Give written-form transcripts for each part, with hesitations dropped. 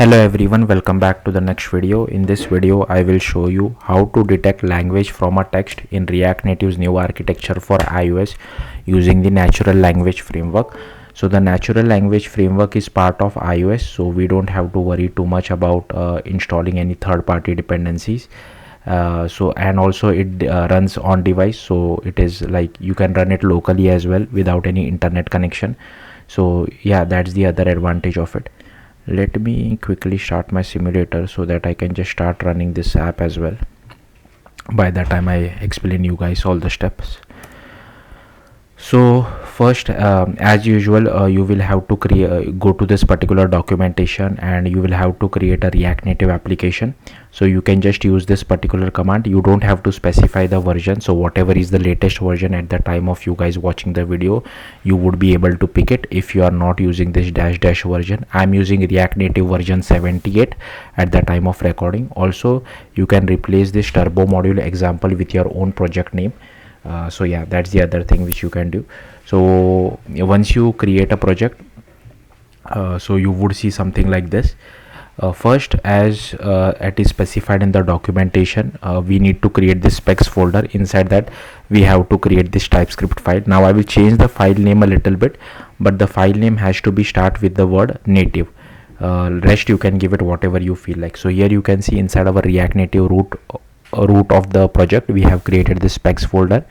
Hello everyone, welcome back to the next video. In this video I will show you how to detect language from a text in React Native's new architecture for iOS using the natural language framework. So the natural language framework is part of iOS, so we don't have to worry too much about installing any third-party dependencies. And also it runs on device, so it is like you can run it locally as well without any internet connection. So yeah, that's the other advantage of it. Let me quickly start my simulator so that I can just start running this app as well. By the time I explain you guys all the steps. So first, as usual, you will have to go to this particular documentation and you will have to create a React Native application. So you can just use this particular command. You don't have to specify the version, so whatever is the latest version at the time of you guys watching the video, you would be able to pick it. If you are not using this dash version, I'm using React Native version 78 at the time of recording. Also, you can replace this turbo module example with your own project name. So yeah, that's the other thing which you can do. So once you create a project, so you would see something like this. First, as it is specified in the documentation, we need to create this specs folder. Inside that we have to create this TypeScript file. Now I will change the file name a little bit, but the file name has to be start with the word native. Rest you can give it whatever you feel like. So here you can see inside our React Native root of the project, we have created this specs folder.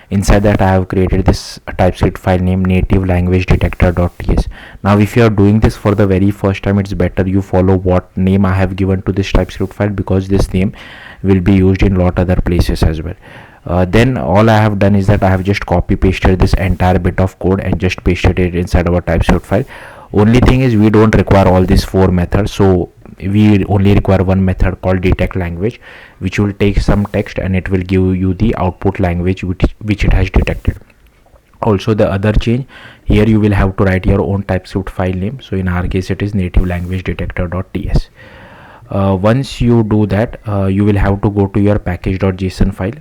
Inside that I have created this TypeScript file name native language detector.ts. Now if you are doing this for the very first time, it's better you follow what name I have given to this TypeScript file, because this name will be used in lot other places as well. Then all I have done is that I have just copy pasted this entire bit of code and just pasted it inside our TypeScript file. Only thing is we don't require all these 4 methods, so we only require one method called detect language, which will take some text and it will give you the output language which it has detected. Also, the other change here, you will have to write your own TypeScript file name. So in our case it is native language detector.ts. Once you do that, you will have to go to your package.json file.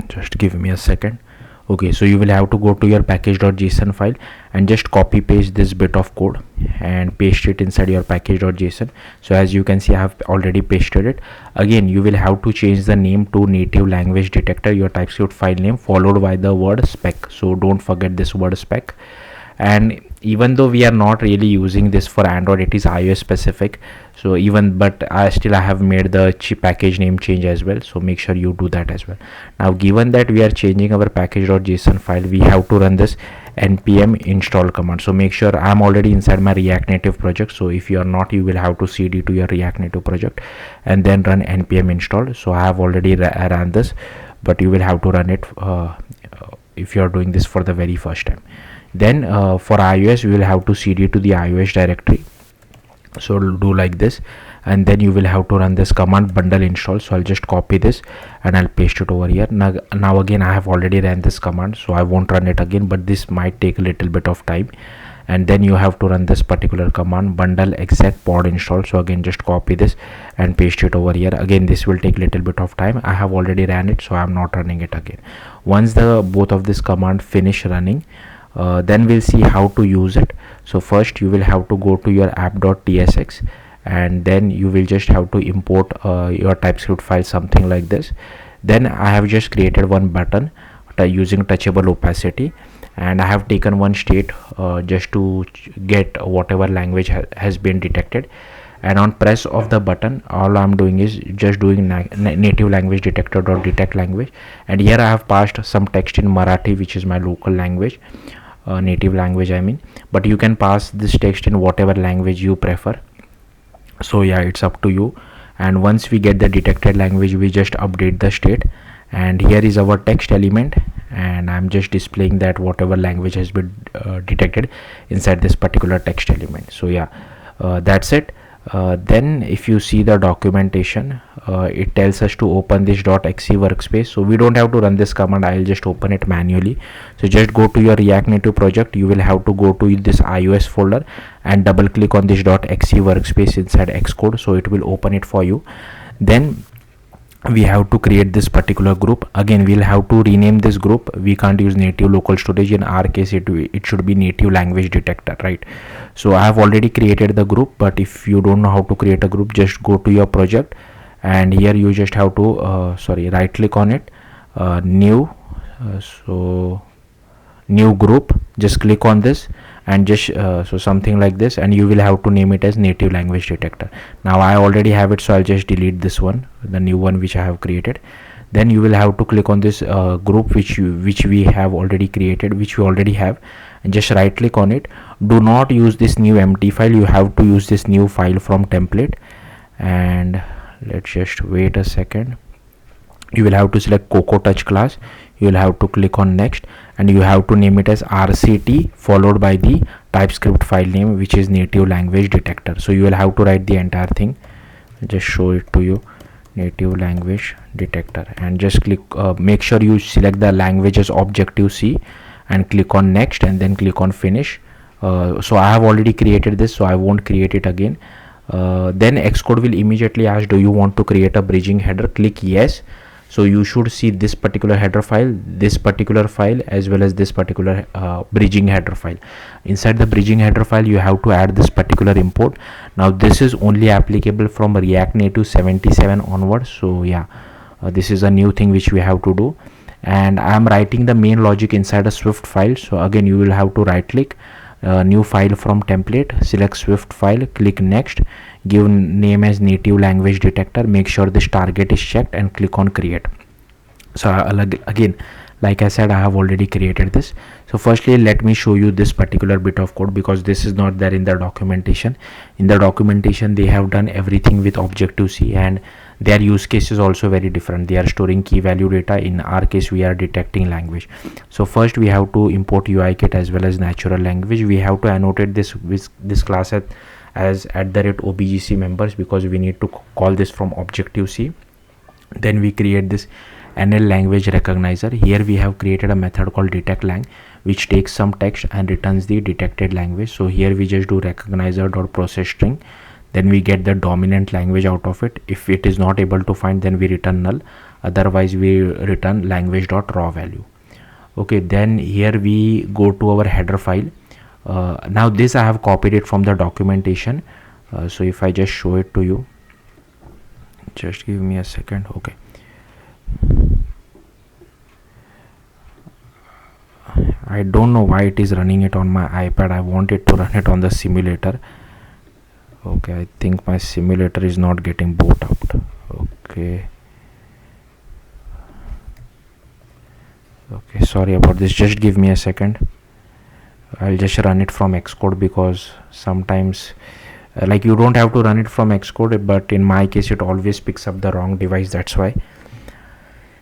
Just give me a second. Okay, so you will have to go to your package.json file and just copy paste this bit of code and paste it inside your package.json. So as you can see, I have already pasted it. Again, you will have to change the name to native language detector, your TypeScript file name, followed by the word spec. So don't forget this word spec. And even though we are not really using this for Android, it is iOS specific. So but I have made the package name change as well, so make sure you do that as well. Now given that we are changing our package.json file, we have to run this npm install command. So make sure I'm already inside my React Native project, so if you are not, you will have to cd to your React Native project and then run npm install. So I have already ran this, but you will have to run it if you are doing this for the very first time. Then for iOS, we will have to cd to the iOS directory. So do like this, and then you will have to run this command bundle install. So I'll just copy this and I'll paste it over here. Now again, I have already ran this command, so I won't run it again, but this might take a little bit of time. And then you have to run this particular command bundle exec pod install. So again, just copy this and paste it over here. Again, this will take a little bit of time. I have already ran it, so I'm not running it again. Once both of this command finish running, then we'll see how to use it. So first you will have to go to your app.tsx, and then you will just have to import your TypeScript file, something like this. Then I have just created one button using touchable opacity, and I have taken one state just to get whatever language has been detected. And on press of the button, all I'm doing is just doing native language detector.detect language, and here I have passed some text in Marathi, which is my local language, native language I mean, but you can pass this text in whatever language you prefer. So yeah, it's up to you. And once we get the detected language, we just update the state, and here is our text element, and I'm just displaying that whatever language has been detected inside this particular text element. So yeah, that's it. Then if you see the documentation, it tells us to open this .exe workspace. So we don't have to run this command, I'll just open it manually. So just go to your React Native project, you will have to go to this iOS folder and double click on this .exe workspace inside Xcode, so it will open it for you. Then we have to create this particular group. Again, we'll have to rename this group. We can't use native local storage. In our case, it should be native language detector, right? So I have already created the group, but if you don't know how to create a group, just go to your project, and here you just have to right click on it, new, so new group, just click on this, and just so something like this, and you will have to name it as native language detector. Now I already have it, so I'll just delete this one, the new one which I have created. Then you will have to click on this group which we have already created, which we already have, and just right click on it. Do not use this new empty file, you have to use this new file from template. And let's just wait a second. You will have to select Coco Touch class, you will have to click on next, and you have to name it as RCT followed by the TypeScript file name, which is native language detector. So you will have to write the entire thing. Just show it to you, native language detector, and just click make sure you select the language as Objective-C and click on next, and then click on finish. So I have already created this, so I won't create it again. Then Xcode will immediately ask, do you want to create a bridging header? Click yes. So you should see this particular header file, this particular file, as well as this particular bridging header file. Inside the bridging header file, you have to add this particular import. Now this is only applicable from React Native 77 onwards. So yeah, this is a new thing which we have to do. And I am writing the main logic inside a Swift file. So again, you will have to right click, new file from template, select Swift file, click next, give name as native language detector, make sure this target is checked, and click on create. So again, like I said, I have already created this. So firstly, let me show you this particular bit of code, because this is not there in the documentation. In the documentation, they have done everything with Objective-C, and their use case is also very different. They are storing key value data. In our case, we are detecting language. So first we have to import UIKit as well as natural language. We have to annotate this with this class as @OBGC members, because we need to call this from Objective-C. Then we create this NL language recognizer. Here we have created a method called detectLang, which takes some text and returns the detected language. So here we just do recognizer.processString. Then we get the dominant language out of it. If it is not able to find, then we return null. Otherwise we return language.raw value. Okay, then here we go to our header file. Now this I have copied it from the documentation. So if I just show it to you, just give me a second. Okay, I don't know why it is running it on my iPad. I want it to run it on the simulator. Okay, I think my simulator is not getting boot up. Okay, sorry about this, just give me a second. I'll just run it from Xcode, because sometimes like you don't have to run it from Xcode, but in my case it always picks up the wrong device, that's why.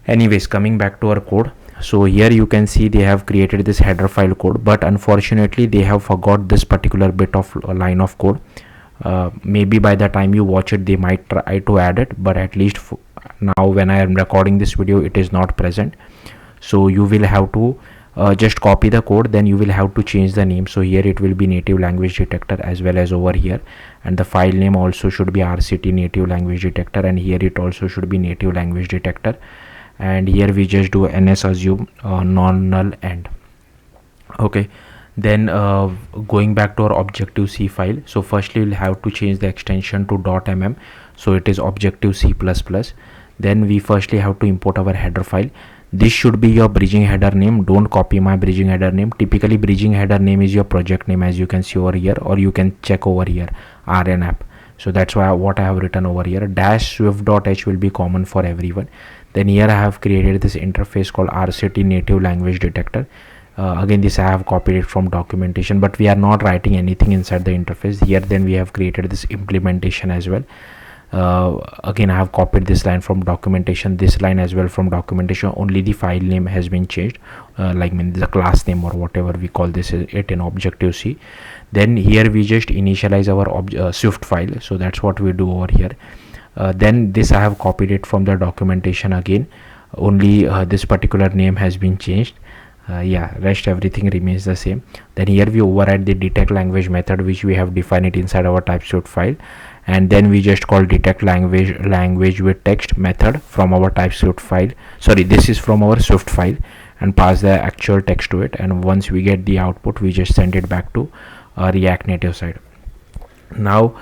Anyways, coming back to our code. So here you can see they have created this header file code, but unfortunately they have forgot this particular bit of line of code. Maybe by the time you watch it, they might try to add it, but at least now when I am recording this video, it is not present. So you will have to just copy the code, then you will have to change the name. So here it will be native language detector, as well as over here, and the file name also should be RCT native language detector, and here it also should be native language detector. And here we just do ns assume non-null end. Okay, then going back to our Objective-C file. So firstly we'll have to change the extension to .mm, so it is Objective-C++. Then we firstly have to import our header file. This should be your bridging header name. Don't copy my bridging header name. Typically bridging header name is your project name, as you can see over here, or you can check over here, RN app. So that's why what I have written over here. -swift.h will be common for everyone. Then here I have created this interface called RCT native language detector. Again, this I have copied it from documentation, but we are not writing anything inside the interface here. Then we have created this implementation as well. Again, I have copied this line from documentation, this line as well from documentation. Only the file name has been changed, like the class name or whatever we call this it in Objective-C. Then here we just initialize our Swift file. So that's what we do over here. Then this I have copied it from the documentation again. Only this particular name has been changed. Yeah, rest everything remains the same. Then here we override the detect language method, which we have defined it inside our TypeScript file, and then we just call detect language with text method from our TypeScript file. Sorry, this is from our Swift file, and pass the actual text to it, and once we get the output we just send it back to React Native side. Now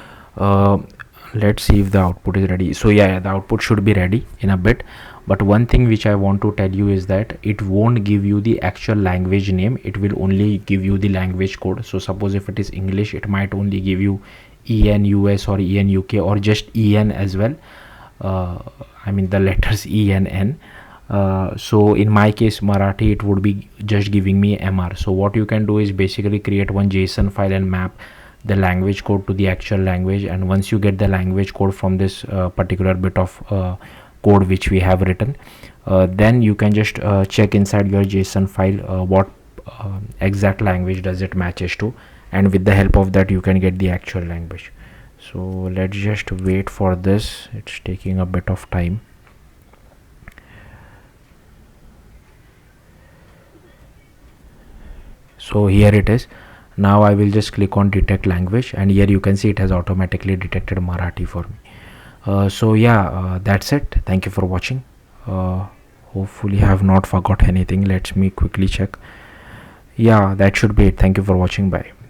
let's see if the output is ready. So yeah, the output should be ready in a bit, but one thing which I want to tell you is that it won't give you the actual language name, it will only give you the language code. So suppose if it is English, it might only give you EN US or EN UK or just EN as well. I mean the letters ENN. So in my case Marathi, it would be just giving me MR. So what you can do is basically create one JSON file and map the language code to the actual language, and once you get the language code from this particular bit of code which we have written, then you can just check inside your JSON file what exact language does it matches to, and with the help of that you can get the actual language. So let's just wait for this, it's taking a bit of time. So here it is. Now I will just click on detect language, and here you can see it has automatically detected Marathi for me. So yeah, that's it. Thank you for watching. Hopefully I have not forgot anything. Let me quickly check. Yeah, that should be it. Thank you for watching. Bye.